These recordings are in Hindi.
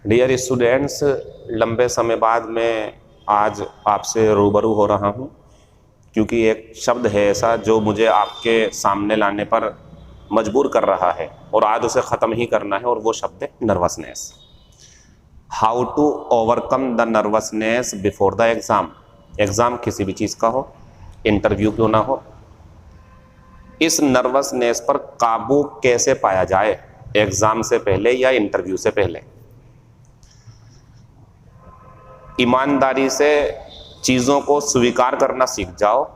डियर स्टूडेंट्स, लंबे समय बाद मैं आज आपसे रूबरू हो रहा हूँ क्योंकि एक शब्द है ऐसा जो मुझे आपके सामने लाने पर मजबूर कर रहा है और आज उसे ख़त्म ही करना है, और वो शब्द है nervousness. How to overcome the nervousness before the exam. Exam किसी भी चीज़ का हो, इंटरव्यू क्यों ना हो, इस नर्वसनेस पर काबू कैसे पाया जाए एग्ज़ाम से पहले या इंटरव्यू से पहले। ईमानदारी से चीज़ों को स्वीकार करना सीख जाओ,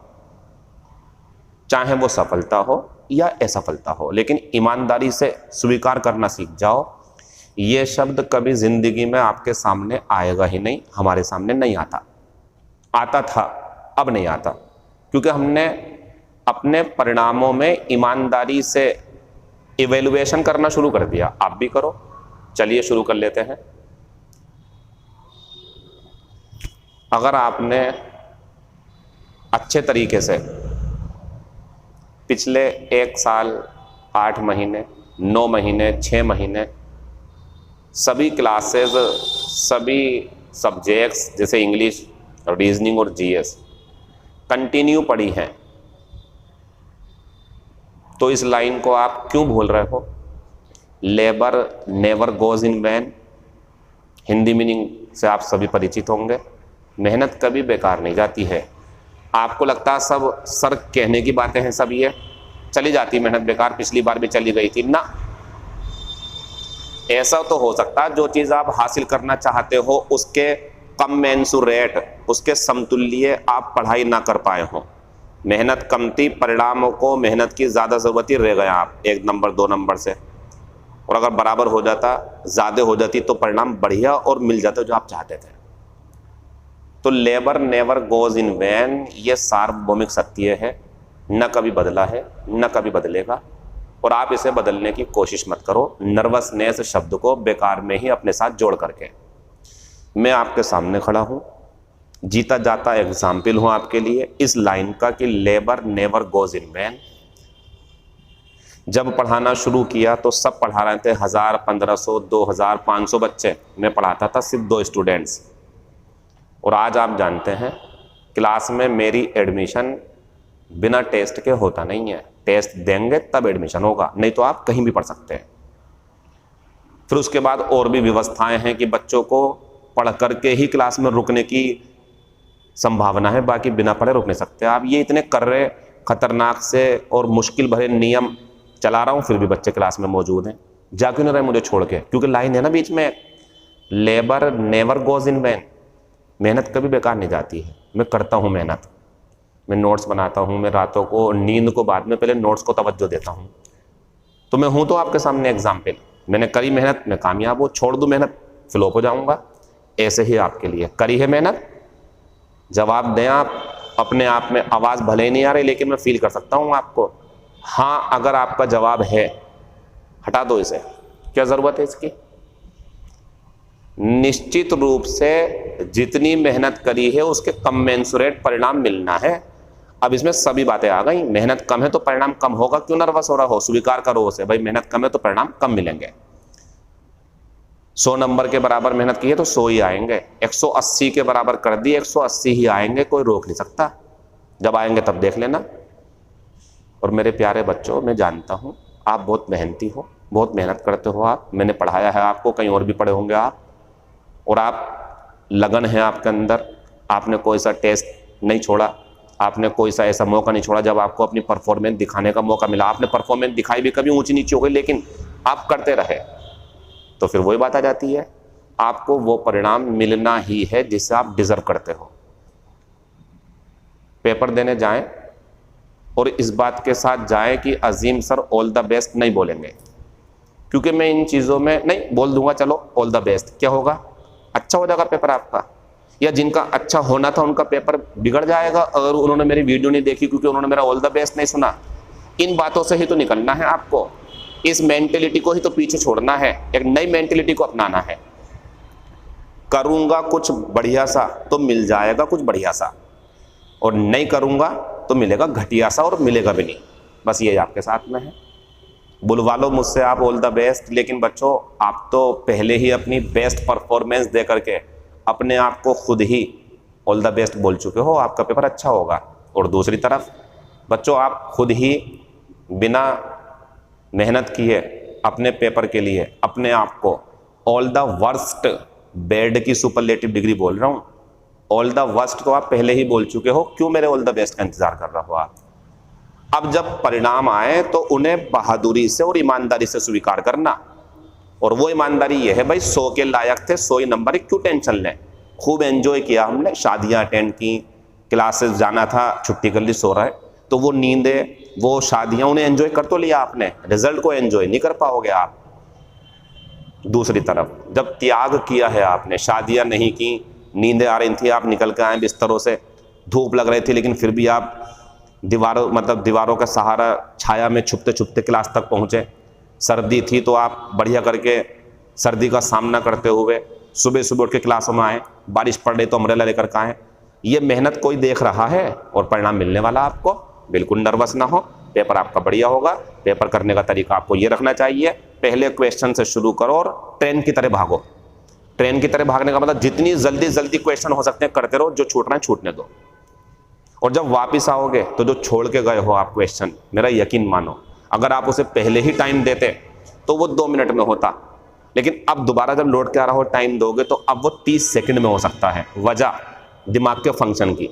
चाहे वो सफलता हो या असफलता हो, लेकिन ईमानदारी से स्वीकार करना सीख जाओ। ये शब्द कभी ज़िंदगी में आपके सामने आएगा ही नहीं, हमारे सामने नहीं आता। आता था, अब नहीं आता, क्योंकि हमने अपने परिणामों में ईमानदारी से इवेल्युएशन करना शुरू कर दिया। आप भी करो, चलिए शुरू कर लेते हैं। अगर आपने अच्छे तरीके से पिछले 1 साल 8 महीने 9 महीने 6 महीने सभी क्लासेस, सभी सब्जेक्ट्स जैसे इंग्लिश, रीजनिंग और जीएस कंटिन्यू पढ़ी हैं, तो इस लाइन को आप क्यों भूल रहे हो? Labour never goes in vain, Hindi meaning से आप सभी परिचित होंगे। मेहनत कभी बेकार नहीं जाती है। आपको लगता है सब सर कहने की बातें हैं, सब ये चली जाती मेहनत बेकार, पिछली बार भी चली गई थी ना। ऐसा तो हो सकता है जो चीज़ आप हासिल करना चाहते हो उसके कमेंसुरेट, उसके समतुल्य आप पढ़ाई ना कर पाए हो। मेहनत कम थी, परिणामों को मेहनत की ज़्यादा ज़रूरत ही रह गया आप 1 नंबर 2 नंबर से, और अगर बराबर हो जाता, ज़्यादा हो जाती तो परिणाम बढ़िया और मिल जाते जो आप चाहते थे। तो labour never goes in vain, ये सार्वभौमिक सत्य है, न कभी बदला है न कभी बदलेगा, और आप इसे बदलने की कोशिश मत करो नर्वसनेस शब्द को बेकार में ही अपने साथ जोड़ करके। मैं आपके सामने खड़ा हूँ, जीता जाता एग्जाम्पल हूँ आपके लिए इस लाइन का कि labour never goes in vain. जब पढ़ाना शुरू किया तो सब पढ़ा रहे थे, 1000 1500 2000 500 बच्चे, मैं पढ़ाता था सिर्फ 2 स्टूडेंट्स। और आज आप जानते हैं क्लास में मेरी एडमिशन बिना टेस्ट के होता नहीं है। टेस्ट देंगे तब एडमिशन होगा, नहीं तो आप कहीं भी पढ़ सकते हैं। फिर उसके बाद और भी व्यवस्थाएं हैं कि बच्चों को पढ़ करके ही क्लास में रुकने की संभावना है, बाकी बिना पढ़े रुक नहीं सकते आप। ये इतने कर्रे, खतरनाक से और मुश्किल भरे नियम चला रहा हूँ, फिर भी बच्चे क्लास में मौजूद हैं। जा क्यों नहीं रहे मुझे छोड़ के? क्योंकि लाइन है ना बीच में, labour never goes in vain. मेहनत कभी बेकार नहीं जाती है। मैं करता हूँ मेहनत, मैं नोट्स बनाता हूँ, मैं रातों को नींद को बाद में, पहले नोट्स को तवज्जो देता हूँ। तो मैं हूँ तो आपके सामने एग्जाम्पल, मैंने करी मेहनत, मैं कामयाब हूँ। छोड़ दूँ मेहनत, फ्लॉप हो जाऊँगा। ऐसे ही आपके लिए करी है मेहनत, जवाब दें आप। अपने आप में आवाज़ भले ही नहीं आ रही, लेकिन मैं फील कर सकता हूँ आपको। हाँ, अगर आपका जवाब है, हटा दो इसे, क्या ज़रूरत है इसकी? निश्चित रूप से जितनी मेहनत करी है उसके कमेंसुरेट परिणाम मिलना है। अब इसमें सभी बातें आ गई। मेहनत कम है तो परिणाम कम होगा, क्यों नर्वस हो रहा हो? स्वीकार करो उसे, भाई मेहनत कम है तो परिणाम कम मिलेंगे। 100 नंबर के बराबर मेहनत की है तो 100 ही आएंगे। 180 के बराबर कर दी, 180 ही आएंगे, कोई रोक नहीं सकता। जब आएंगे तब देख लेना। और मेरे प्यारे बच्चों, मैं जानता हूँ आप बहुत मेहनती हो, बहुत मेहनत करते हो आप। मैंने पढ़ाया है आपको, कहीं और भी पढ़े होंगे आप, और आप लगन है आपके अंदर। आपने कोई सा टेस्ट नहीं छोड़ा, आपने कोई सा ऐसा मौका नहीं छोड़ा जब आपको अपनी परफॉर्मेंस दिखाने का मौका मिला। आपने परफॉर्मेंस दिखाई भी, कभी ऊंची नीची हो गई, लेकिन आप करते रहे। तो फिर वही बात आ जाती है, आपको वो परिणाम मिलना ही है जिसे आप डिजर्व करते हो। पेपर देने जाएं और इस बात के साथ जाएं कि अजीम सर ऑल द बेस्ट नहीं बोलेंगे, क्योंकि मैं इन चीज़ों में नहीं बोल दूंगा। चलो ऑल द बेस्ट, क्या होगा? अच्छा हो जाएगा पेपर आपका, या जिनका अच्छा होना था उनका पेपर बिगड़ जाएगा अगर उन्होंने मेरी वीडियो नहीं देखी, क्योंकि उन्होंने मेरा ऑल द बेस्ट नहीं सुना। इन बातों से ही तो निकलना है आपको, इस मेंटेलिटी को ही तो पीछे छोड़ना है, एक नई मेंटेलिटी को अपनाना है। करूंगा कुछ बढ़िया सा तो मिल जाएगा कुछ बढ़िया सा, और नहीं करूंगा तो मिलेगा घटिया सा, और मिलेगा भी नहीं। बस ये आपके साथ में है। बुलवा लो मुझसे आप ऑल द बेस्ट, लेकिन बच्चों आप तो पहले ही अपनी बेस्ट परफॉर्मेंस दे करके अपने आप को खुद ही ऑल द बेस्ट बोल चुके हो, आपका पेपर अच्छा होगा। और दूसरी तरफ बच्चों आप खुद ही बिना मेहनत किए अपने पेपर के लिए अपने आप को ऑल द वर्स्ट, बेड की सुपरलेटिव डिग्री बोल रहा हूँ, ऑल द वर्स्ट तो आप पहले ही बोल चुके हो, क्यों मेरे ऑल द बेस्ट का इंतजार कर रहे हो आप। अब जब परिणाम आए तो उन्हें बहादुरी से और ईमानदारी से स्वीकार करना, और वो ईमानदारी ये है भाई 100 के लायक थे, 100 ही नंबर, क्यों टेंशन लें। खूब एंजॉय किया हमने, शादियां अटेंड की, क्लासेस जाना था, छुट्टी कर ली, सो रहे, तो वो नींदें, वो शादियां, उन्हें एंजॉय कर तो लिया आपने, रिजल्ट को एंजॉय नहीं कर पाओगे आप। दूसरी तरफ जब त्याग किया है आपने, शादियां नहीं की, नींदें आ रही थी, आप निकल के आए बिस्तरों से, धूप लग रही थी, लेकिन फिर भी आप दीवारों का सहारा छाया में छुपते छुपते क्लास तक पहुंचे। सर्दी थी तो आप बढ़िया करके सर्दी का सामना करते हुए सुबह सुबह उठ के क्लासों में आए, बारिश पड़ रही तो अम्ब्रेला लेकर के आए। ये मेहनत कोई देख रहा है और परिणाम मिलने वाला आपको, बिल्कुल नर्वस ना हो, पेपर आपका बढ़िया होगा। पेपर करने का तरीका आपको ये रखना चाहिए, पहले क्वेश्चन से शुरू करो और ट्रेन की तरह भागो। ट्रेन की तरह भागने का मतलब जितनी जल्दी जल्दी क्वेश्चन हो सकते हैं करते रहो, जो छूट रहा है छूटने दो। और जब वापस आओगे तो जो छोड़ के गए हो आप क्वेश्चन, मेरा यकीन मानो अगर आप उसे पहले ही टाइम देते तो वो 2 मिनट में होता, लेकिन अब दोबारा जब लौट के आ रहा हो टाइम दोगे तो अब वो 30 सेकंड में हो सकता है। वजह दिमाग के फंक्शन की,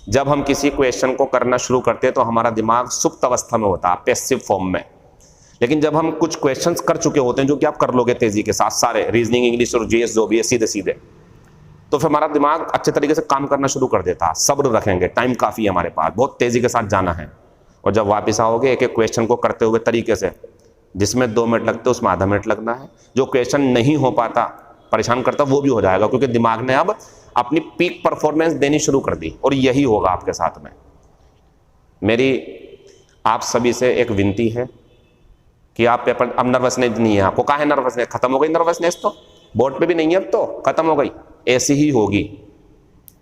जब हम किसी क्वेश्चन को करना शुरू करते हैं तो हमारा दिमाग सुप्त अवस्था में होता है, पैसिव फॉर्म में। लेकिन जब हम कुछ क्वेश्चंस कर चुके होते हैं जो कि आप कर लोगे तेजी के साथ, सारे रीजनिंग, इंग्लिश और जीएस जो भी है सीधे सीधे, तो फिर हमारा दिमाग अच्छे तरीके से काम करना शुरू कर देता है। सब्र रखेंगे, टाइम काफ़ी है हमारे पास, बहुत तेज़ी के साथ जाना है। और जब वापस आओगे एक एक क्वेश्चन को करते हुए तरीके से, जिसमें 2 मिनट लगते उसमें आधा मिनट लगना है। जो क्वेश्चन नहीं हो पाता, परेशान करता, वो भी हो जाएगा, क्योंकि दिमाग ने अब अपनी पीक परफॉर्मेंस देनी शुरू कर दी। और यही होगा आपके साथ में। मेरी आप सभी से एक विनती है कि आप पेपर, अब नर्वसनेस नहीं है आपको, कहाँ है नर्वसनेस, खत्म हो गई नर्वसनेस, तो बोर्ड पे भी नहीं है, अब तो खत्म हो गई, ऐसी ही होगी।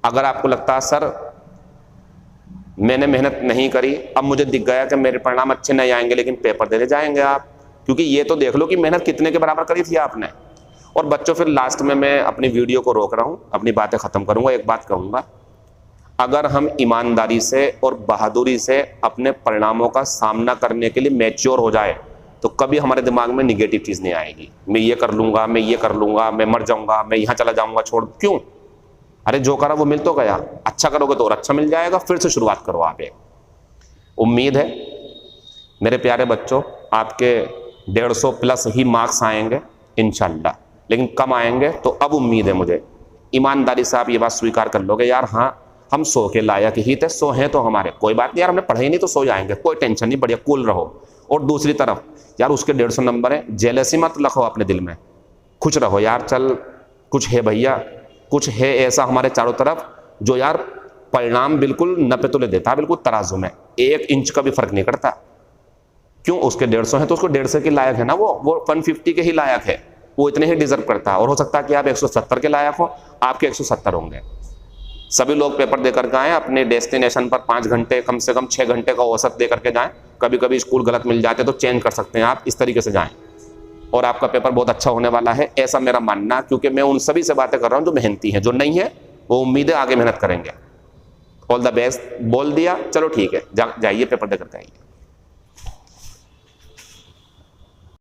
अगर आपको लगता है सर मैंने मेहनत नहीं करी, अब मुझे दिख गया कि मेरे परिणाम अच्छे नहीं आएंगे, लेकिन पेपर देने जाएंगे आप, क्योंकि ये तो देख लो कि मेहनत कितने के बराबर करी थी आपने। और बच्चों फिर लास्ट में मैं अपनी वीडियो को रोक रहा हूँ, अपनी बातें खत्म करूंगा, एक बात कहूंगा, अगर हम ईमानदारी से और बहादुरी से अपने परिणामों का सामना करने के लिए मैच्योर हो जाए तो कभी हमारे दिमाग में निगेटिव चीज़ नहीं आएगी। मैं ये कर लूँगा, मैं ये कर लूँगा, मैं मर जाऊँगा, मैं यहाँ चला जाऊँगा, छोड़ क्यों, अरे जो करा वो मिल तो गया, अच्छा करोगे तो और अच्छा मिल जाएगा, फिर से शुरुआत करो आप। एक उम्मीद है मेरे प्यारे बच्चों, आपके 150 प्लस ही मार्क्स आएंगे इंशाल्लाह, लेकिन कम आएंगे तो अब उम्मीद है मुझे ईमानदारी से आप ये बात स्वीकार कर लोगे, यार हाँ हम 100 के लायक ही थे, 100 हैं तो हमारे, कोई बात नहीं यार, हमने पढ़े ही नहीं तो 100 आएंगे, कोई टेंशन नहीं, बढ़िया कूल रहो। और दूसरी तरफ यार उसके 150 नंबर है, जेलसी मत रखो अपने दिल में, खुश रहो यार, चल कुछ है भैया, कुछ है ऐसा हमारे चारों तरफ जो यार परिणाम बिल्कुल नपे तुले देता है, बिल्कुल तराजू में 1 इंच का भी फर्क नहीं करता। क्यों, उसके 150 है तो उसको 150 के लायक है ना, वो 150 के ही लायक है, वो इतने ही डिजर्व करता है। और हो सकता है कि आप 170 के लायक हो, आपके 170 होंगे। सभी लोग पेपर देकर के आए, अपने डेस्टिनेशन पर 5 घंटे, कम से कम 6 घंटे का औसत दे करके जाएं। कभी कभी स्कूल गलत मिल जाते तो चेंज कर सकते हैं आप, इस तरीके से जाएं और आपका पेपर बहुत अच्छा होने वाला है, ऐसा मेरा मानना, क्योंकि मैं उन सभी से बातें कर रहा हूं जो मेहनती हैं, जो नहीं है वो उम्मीद है आगे मेहनत करेंगे। ऑल द बेस्ट बोल दिया, चलो ठीक है, जाइए पेपर देकर के आइए।